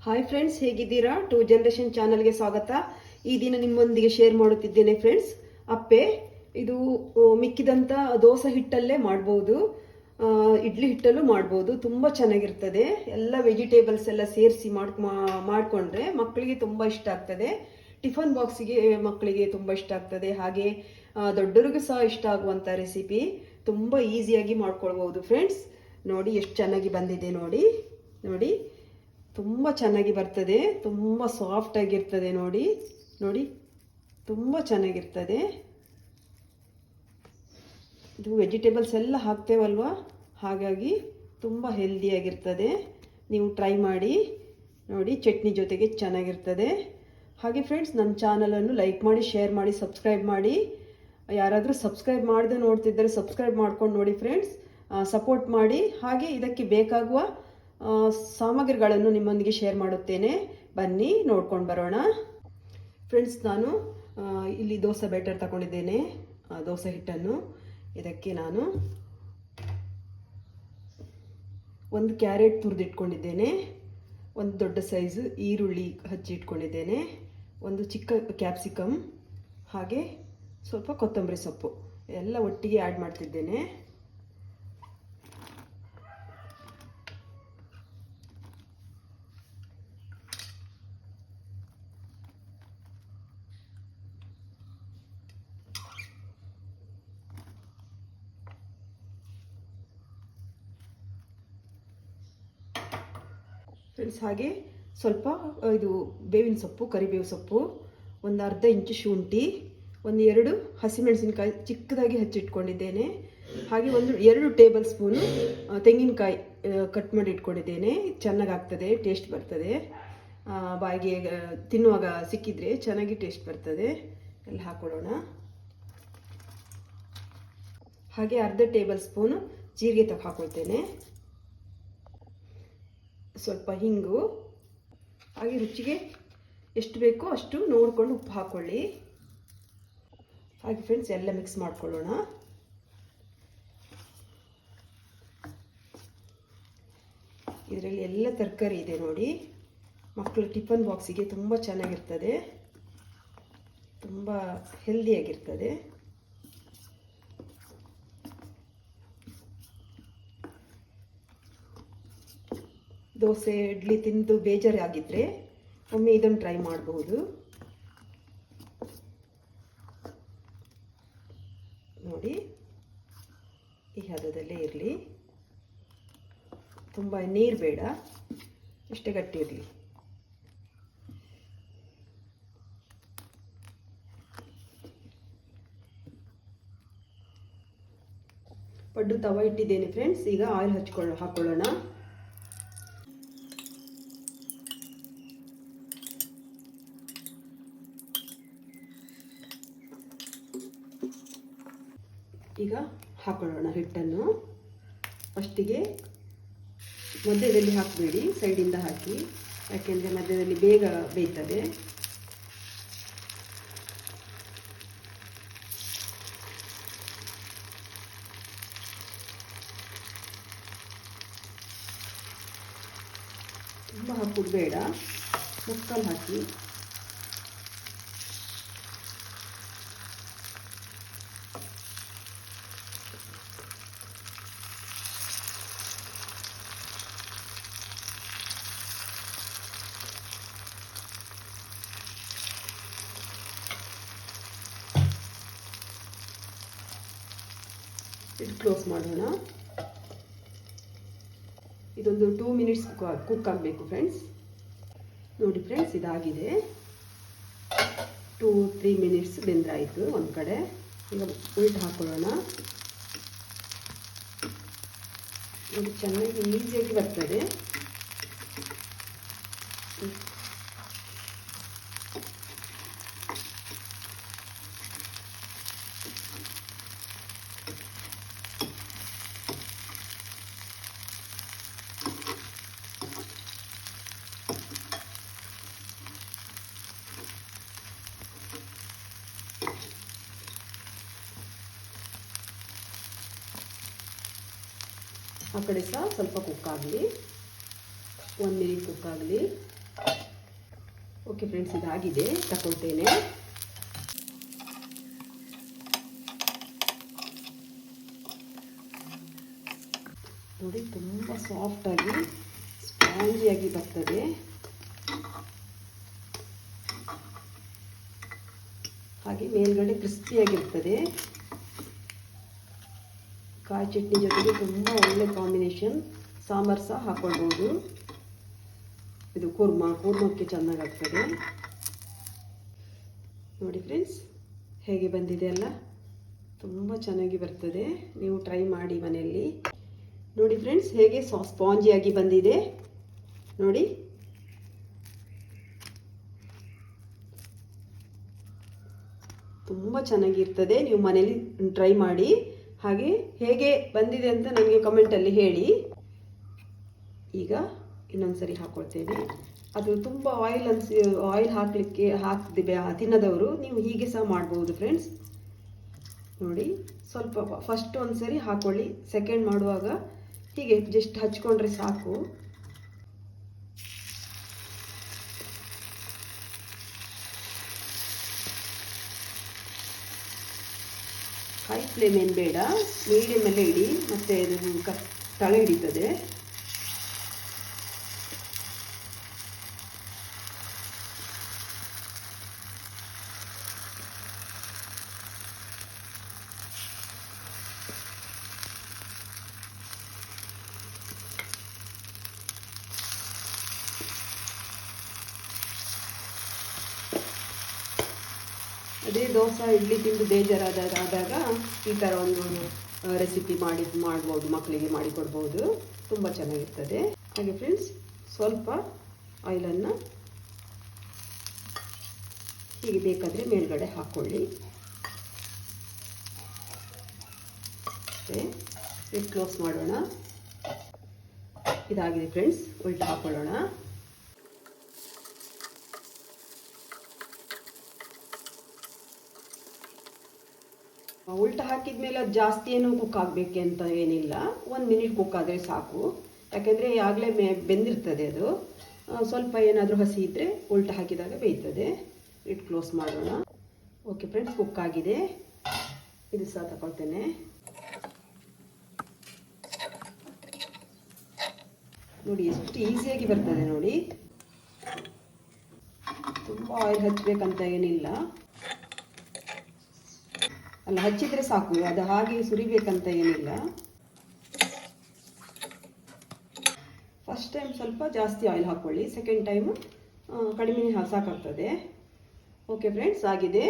Hi friends, ಹೇಗಿದ್ದೀರಾ? To generation ಚಾನಲ್ಗೆ ಸ್ವಾಗತ. ಈ ದಿನ ನಿಮ್ಮೊಂದಿಗೆ ಶೇರ್ ಮಾಡುತ್ತಿದ್ದೇನೆ ಫ್ರೆಂಡ್ಸ್. ಅಪ್ಪೆ ಇದು ಮಿಕ್ಕಿದಂತ ದೋಸೆ ಹಿಟ್ಟಲ್ಲೇ ಮಾಡ್ಬೋದು, ಇಡ್ಲಿ ಹಿಟ್ಟಲ್ಲೂ ಮಾಡ್ಬೋದು. ತುಂಬ ಚೆನ್ನಾಗಿರ್ತದೆ. ಎಲ್ಲ ವೆಜಿಟೇಬಲ್ಸ್ ಎಲ್ಲ ಸೇರಿಸಿ ಮಾಡಿಕೊಂಡ್ರೆ ಮಕ್ಕಳಿಗೆ ತುಂಬ ಇಷ್ಟ ಆಗ್ತದೆ. ಟಿಫನ್ ಬಾಕ್ಸಿಗೆ ಮಕ್ಕಳಿಗೆ ತುಂಬ ಇಷ್ಟ ಆಗ್ತದೆ. ಹಾಗೆ ದೊಡ್ಡರಿಗೂ ಸಹ ಇಷ್ಟ ಆಗುವಂಥ ರೆಸಿಪಿ. ತುಂಬ ಈಸಿಯಾಗಿ ಮಾಡ್ಕೊಳ್ಬೋದು ಫ್ರೆಂಡ್ಸ್. ನೋಡಿ ಎಷ್ಟು ಚೆನ್ನಾಗಿ ಬಂದಿದೆ. ನೋಡಿ ನೋಡಿ ತುಂಬ ಚೆನ್ನಾಗಿ ಬರ್ತದೆ. ತುಂಬ ಸಾಫ್ಟ್ ಆಗಿರ್ತದೆ. ನೋಡಿ ನೋಡಿ ತುಂಬ ಚೆನ್ನಾಗಿರ್ತದೆ. ಇದು ವೆಜಿಟೇಬಲ್ಸ್ ಎಲ್ಲ ಹಾಕ್ತೇವಲ್ವಾ, ಹಾಗಾಗಿ ತುಂಬ ಹೆಲ್ದಿಯಾಗಿರ್ತದೆ. ನೀವು ಟ್ರೈ ಮಾಡಿ ನೋಡಿ. ಚಟ್ನಿ ಜೊತೆಗೆ ಚೆನ್ನಾಗಿರ್ತದೆ. ಹಾಗೆ ಫ್ರೆಂಡ್ಸ್, ನನ್ನ ಚಾನಲನ್ನು ಲೈಕ್ ಮಾಡಿ, ಶೇರ್ ಮಾಡಿ, ಸಬ್ಸ್ಕ್ರೈಬ್ ಮಾಡಿ. ಯಾರಾದರೂ ಸಬ್ಸ್ಕ್ರೈಬ್ ಮಾಡದೆ ನೋಡ್ತಿದ್ದರೆ ಸಬ್ಸ್ಕ್ರೈಬ್ ಮಾಡ್ಕೊಂಡು ನೋಡಿ ಫ್ರೆಂಡ್ಸ್. ಸಪೋರ್ಟ್ ಮಾಡಿ. ಹಾಗೆ ಇದಕ್ಕೆ ಬೇಕಾಗುವ ಸಾಮಗ್ರಿಗಳನ್ನು ನಿಮ್ಮೊಂದಿಗೆ ಶೇರ್ ಮಾಡುತ್ತೇನೆ. ಬನ್ನಿ ನೋಡ್ಕೊಂಡು ಬರೋಣ ಫ್ರೆಂಡ್ಸ್. ನಾನು ಇಲ್ಲಿ ದೋಸೆ ಬ್ಯಾಟರ್ ತಗೊಂಡಿದ್ದೇನೆ, ದೋಸೆ ಹಿಟ್ಟನ್ನು. ಇದಕ್ಕೆ ನಾನು ಒಂದು ಕ್ಯಾರೆಟ್ ತುರಿದಿಟ್ಕೊಂಡಿದ್ದೇನೆ, ಒಂದು ದೊಡ್ಡ ಸೈಜು ಈರುಳ್ಳಿ ಹಚ್ಚಿ ಇಟ್ಕೊಂಡಿದ್ದೇನೆ, ಒಂದು ಚಿಕ್ಕ ಕ್ಯಾಪ್ಸಿಕಮ್, ಹಾಗೆ ಸ್ವಲ್ಪ ಕೊತ್ತಂಬರಿ ಸೊಪ್ಪು ಎಲ್ಲ ಒಟ್ಟಿಗೆ ಆ್ಯಡ್ ಮಾಡ್ತಿದ್ದೇನೆ. ಫ್ರೆಂಡ್ಸ್, ಹಾಗೆ ಸ್ವಲ್ಪ ಇದು ಬೇವಿನ ಸೊಪ್ಪು, ಕರಿಬೇವು ಸೊಪ್ಪು, ಒಂದು ಅರ್ಧ ಇಂಚು ಶುಂಠಿ, ಒಂದು 2 ಹಸಿಮೆಣಸಿನಕಾಯಿ ಚಿಕ್ಕದಾಗಿ ಹಚ್ಚಿಟ್ಕೊಂಡಿದ್ದೇನೆ. ಹಾಗೆ 2 ಟೇಬಲ್ ಸ್ಪೂನು ತೆಂಗಿನಕಾಯಿ ಕಟ್ ಮಾಡಿ ಇಟ್ಕೊಂಡಿದ್ದೇನೆ. ಚೆನ್ನಾಗಾಗ್ತದೆ, ಟೇಸ್ಟ್ ಬರ್ತದೆ. ಬಾಯಿಗೆ ತಿನ್ನುವಾಗ ಸಿಕ್ಕಿದ್ರೆ ಚೆನ್ನಾಗಿ ಟೇಸ್ಟ್ ಬರ್ತದೆ. ಎಲ್ಲ ಹಾಕೊಳ್ಳೋಣ. ಹಾಗೆ ಅರ್ಧ ಟೇಬಲ್ ಸ್ಪೂನು ಜೀರಿಗೆ ಹಾಕೊಳ್ತೇನೆ, ಸ್ವಲ್ಪ ಹಿಂಗು, ಹಾಗೆ ರುಚಿಗೆ ಎಷ್ಟು ಬೇಕೋ ಅಷ್ಟು ನೋಡಿಕೊಂಡು ಉಪ್ಪು ಹಾಕ್ಕೊಳ್ಳಿ. ಹಾಗೆ ಫ್ರೆಂಡ್ಸ್, ಎಲ್ಲ ಮಿಕ್ಸ್ ಮಾಡ್ಕೊಳ್ಳೋಣ. ಇದರಲ್ಲಿ ಎಲ್ಲ ತರಕಾರಿ ಇದೆ ನೋಡಿ. ಮಕ್ಕಳು ಟಿಫನ್ ಬಾಕ್ಸಿಗೆ ತುಂಬ ಚೆನ್ನಾಗಿರ್ತದೆ, ತುಂಬ ಹೆಲ್ದಿಯಾಗಿರ್ತದೆ. ದೋಸೆ ಇಡ್ಲಿ ತಿಂದು ಬೇಜಾರಾಗಿದ್ದರೆ ಒಮ್ಮೆ ಇದನ್ನು ಟ್ರೈ ಮಾಡಬಹುದು. ನೋಡಿ, ಈ ಹದದಲ್ಲೇ ಇರಲಿ, ತುಂಬ ನೀರು ಬೇಡ, ಇಷ್ಟೇ ಗಟ್ಟಿ ಇರಲಿ. ಪಡ್ಡು ತವ ಇಟ್ಟಿದ್ದೇನೆ ಫ್ರೆಂಡ್ಸ್. ಈಗ ಆಯಿಲ್ ಹಾಕೊಳ್ಳೋಣ. ಈಗ ಹಾಕೊಳ್ಳೋಣ ಹಿಟ್ಟನ್ನು. ಫಸ್ಟಿಗೆ ಮಧ್ಯದಲ್ಲಿ ಹಾಕಬೇಡಿ, ಸೈಡಿಂದ ಹಾಕಿ, ಯಾಕೆಂದರೆ ಮಧ್ಯದಲ್ಲಿ ಬೇಗ ಬೇಯ್ತದೆ. ತುಂಬ ಹಾಕೋದು ಬೇಡ, ಮುಕ್ಕಲು ಹಾಕಿ. ಇದು ಕ್ಲೋಸ್ ಮಾಡೋಣ. ಇದೊಂದು 2 ಮಿನಿಟ್ಸ್ ಕುಕ್ ಆಗಬೇಕು ಫ್ರೆಂಡ್ಸ್. ನೋಡಿ ಫ್ರೆಂಡ್ಸ್, ಇದಾಗಿದೆ. 2-3 ಮಿನಿಟ್ಸ್ ಬೆಂದಾಯಿತು ಒಂದು ಕಡೆ. ಈಗ ಉಲ್ಟು ಹಾಕೊಳ್ಳೋಣ. ಇದು ಚೆನ್ನಾಗಿ ಈಸಿಯಾಗಿ ಬರ್ತದೆ. ಆ ಕಡೆ ಸಹ ಸ್ವಲ್ಪ ಕುಕ್ ಆಗಲಿ, 1 ಮಿನಿಟ್ ಕುಕ್ ಆಗಲಿ. ಓಕೆ ಫ್ರೆಂಡ್ಸ್, ಇದಾಗಿದೆ, ತಗೊಳ್ತೇನೆ. ನೋಡಿ, ತುಂಬ ಸಾಫ್ಟಾಗಿ ಸ್ಪಾಂಜಿಯಾಗಿ ಬರ್ತದೆ. ಹಾಗೆ ಮೇಲ್ಗಡೆ ಕ್ರಿಸ್ಪಿಯಾಗಿರ್ತದೆ. ಕಾಯಿ ಚಟ್ನಿ ಜೊತೆಗೆ ತುಂಬ ಒಳ್ಳೆ ಕಾಂಬಿನೇಷನ್. ಸಾಂಬಾರು ಸಹ ಹಾಕೊಳ್ಬೋದು. ಇದು ಕೂರ್ಮಕ್ಕೆ ಚೆನ್ನಾಗಾಗ್ತದೆ. ನೋಡಿ ಫ್ರೆಂಡ್ಸ್, ಹೇಗೆ ಬಂದಿದೆ ಅಲ್ಲ, ತುಂಬ ಚೆನ್ನಾಗಿ ಬರ್ತದೆ. ನೀವು ಟ್ರೈ ಮಾಡಿ ಮನೆಯಲ್ಲಿ. ನೋಡಿ ಫ್ರೆಂಡ್ಸ್, ಹೇಗೆ ಸ್ಪಾಂಜಿಯಾಗಿ ಬಂದಿದೆ ನೋಡಿ. ತುಂಬ ಚೆನ್ನಾಗಿರ್ತದೆ. ನೀವು ಮನೇಲಿ ಟ್ರೈ ಮಾಡಿ. ಹಾಗೆ ಹೇಗೆ ಬಂದಿದೆ ಅಂತ ನನಗೆ ಕಮೆಂಟಲ್ಲಿ ಹೇಳಿ. ಈಗ ಇನ್ನೊಂದ್ಸರಿ ಹಾಕೊಳ್ತೇನೆ. ಅದು ತುಂಬ ಆಯಿಲ್ ಹಾಕದೆ ತಿನ್ನದವರು ನೀವು ಹೀಗೆ ಸಹ ಮಾಡ್ಬೋದು ಫ್ರೆಂಡ್ಸ್. ನೋಡಿ, ಸ್ವಲ್ಪ ಫಸ್ಟ್ ಒಂದ್ಸರಿ ಹಾಕೊಳ್ಳಿ. ಸೆಕೆಂಡ್ ಮಾಡುವಾಗ ಹೀಗೆ ಜಸ್ಟ್ ಹಚ್ಕೊಂಡ್ರೆ ಸಾಕು. ಹೈ ಫ್ಲೇಮ್ ಏನು ಬೇಡ, ಮೀಡಿಯಮಲ್ಲೇ ಇಡಿ, ಮತ್ತೆ ಇದು ತಳ ಹಿಡಿತದೆ. ಅದೇ ದೋಸೆ ಇಡ್ಲಿ ತಿಂದು ಬೇಜಾರಾದಾಗ ಈ ಥರ ಒಂದು ರೆಸಿಪಿ ಮಾಡ್ಬೋದು, ಮಕ್ಕಳಿಗೆ ಮಾಡಿಕೊಡ್ಬೋದು. ತುಂಬ ಚೆನ್ನಾಗಿರ್ತದೆ. ಹಾಗೆ ಫ್ರೆಂಡ್ಸ್, ಸ್ವಲ್ಪ ಆಯಿಲನ್ನು ಹೀಗೆ ಬೇಕಾದರೆ ಮೇಲ್ಗಡೆ ಹಾಕ್ಕೊಳ್ಳಿ. ಇದು ಕ್ಲೋಸ್ ಮಾಡೋಣ. ಇದಾಗಿದೆ ಫ್ರೆಂಡ್ಸ್, ಉಲ್ಟಾ ಹಾಕೊಳ್ಳೋಣ. ಉಲ್ಟಾ ಹಾಕಿದ ಮೇಲೆ ಅದು ಜಾಸ್ತಿ ಏನು ಕುಕ್ ಆಗಬೇಕು ಅಂತ ಏನಿಲ್ಲ. 1 ಮಿನಿಟ್ ಕುಕ್ ಆದರೆ ಸಾಕು. ಯಾಕೆಂದರೆ ಆಗಲೇ ಬೆಂದಿರ್ತದೆ ಅದು. ಸ್ವಲ್ಪ ಏನಾದರೂ ಹಸಿ ಇದ್ದರೆ ಉಲ್ಟಾ ಹಾಕಿದಾಗ ಬೇಯ್ತದೆ. ಇಟ್ಟು ಕ್ಲೋಸ್ ಮಾಡೋಣ. ಓಕೆ ಫ್ರೆಂಡ್ಸ್, ಕುಕ್ ಆಗಿದೆ. ಇದು ಸಹ ತಗೊಳ್ತೇನೆ. ನೋಡಿ, ಎಷ್ಟು ಈಸಿಯಾಗಿ ಬರ್ತದೆ ನೋಡಿ. ತುಂಬ ಆಯಿಲ್ ಹಚ್ಚಬೇಕಂತ ಏನಿಲ್ಲ. ಅಲ್ಲ, ಹಚ್ಚಿದ್ರೆ ಸಾಕು, ಅದು ಹಾಗೆ ಸುರಿಬೇಕಂತ ಏನಿಲ್ಲ. ಫಸ್ಟ್ ಟೈಮ್ ಸ್ವಲ್ಪ ಜಾಸ್ತಿ ಆಯಿಲ್ ಹಾಕ್ಕೊಳ್ಳಿ, ಸೆಕೆಂಡ್ ಟೈಮು ಕಡಿಮೆ ಸಾಕಾಗ್ತದೆ. ಓಕೆ ಫ್ರೆಂಡ್ಸ್, ಆಗಿದೆ.